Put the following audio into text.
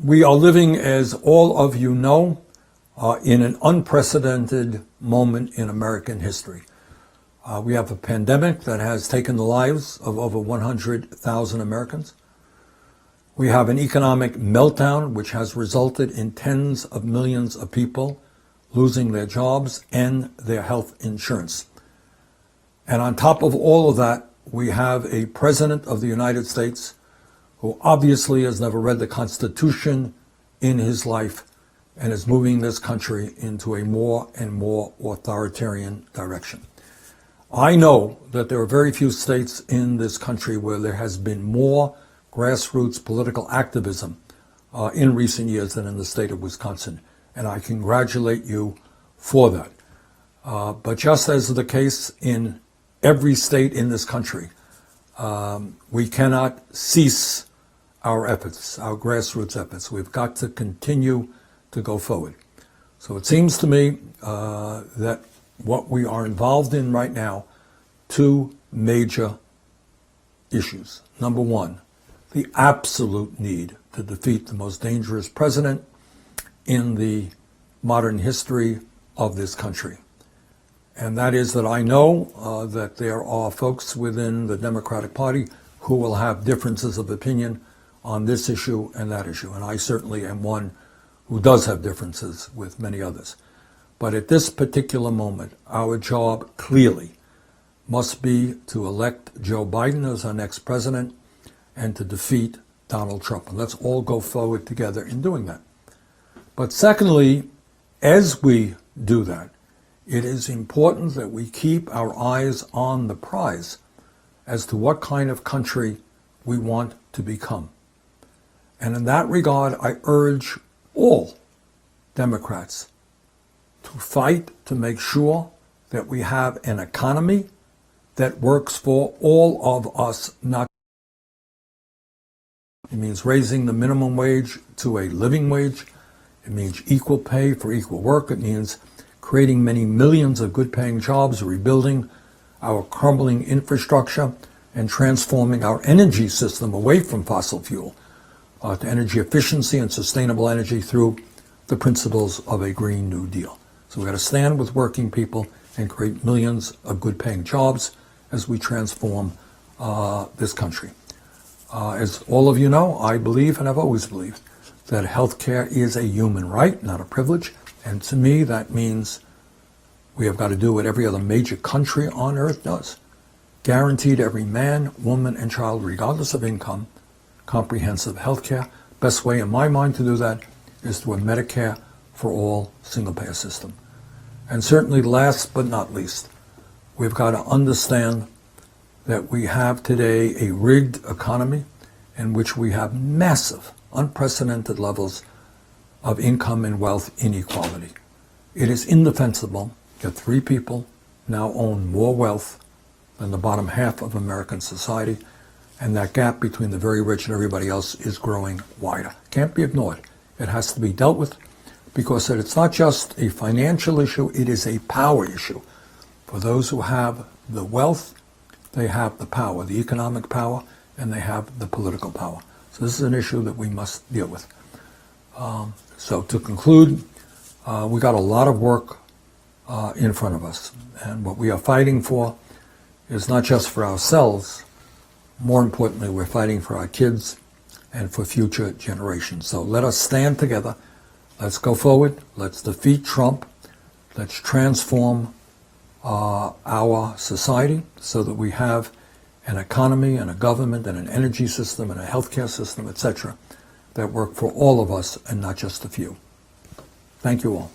We are living, as all of you know, in an unprecedented moment in American history. We have a pandemic that has taken the lives of over 100,000 Americans. We have an economic meltdown which has resulted in tens of millions of people losing their jobs and their health insurance. And on top of all of that, we have a president of the United States who obviously has never read the Constitution in his life and is moving this country into a more and more authoritarian direction. I know that there are very few states in this country where there has been more grassroots political activism in recent years than in the state of Wisconsin, and I congratulate you for that. But just as is the case in every state in this country, we cannot cease our efforts, our grassroots efforts. We've got to continue to go forward. So it seems to me that what we are involved in right now, two major issues. Number one, the absolute need to defeat the most dangerous president in the modern history of this country. And that is that I know that there are folks within the Democratic Party who will have differences of opinion on this issue and that issue. And I certainly am one who does have differences with many others. But at this particular moment, our job clearly must be to elect Joe Biden as our next president and to defeat Donald Trump. And let's all go forward together in doing that. But secondly, as we do that, it is important that we keep our eyes on the prize as to what kind of country we want to become. And in that regard, I urge all Democrats to fight to make sure that we have an economy that works for all of us, not. It means raising the minimum wage to a living wage. It means equal pay for equal work. It means creating many millions of good-paying jobs, rebuilding our crumbling infrastructure, and transforming our energy system away from fossil fuel to energy efficiency and sustainable energy through the principles of a Green New Deal. So we've got to stand with working people and create millions of good-paying jobs as we transform this country. As all of you know, I believe, and I've always believed, that healthcare is a human right, not a privilege. And to me, that means we have got to do what every other major country on earth does. Guarantee to every man, woman, and child, regardless of income, comprehensive health care. Best way in my mind to do that is through a Medicare for all single-payer system. And certainly last but not least, we've got to understand that we have today a rigged economy in which we have massive, unprecedented levels of income and wealth inequality. It is indefensible that three people now own more wealth than the bottom half of American society, and that gap between the very rich and everybody else is growing wider. Can't be ignored. It has to be dealt with because it's not just a financial issue, it is a power issue. For those who have the wealth, they have the power, the economic power, and they have the political power. So this is an issue that we must deal with. So to conclude, we got a lot of work in front of us. And what we are fighting for is not just for ourselves. More importantly, we're fighting for our kids and for future generations. So let us stand together. Let's go forward. Let's defeat Trump. Let's transform our society so that we have an economy and a government and an energy system and a healthcare system, etc., that work for all of us and not just a few. Thank you all.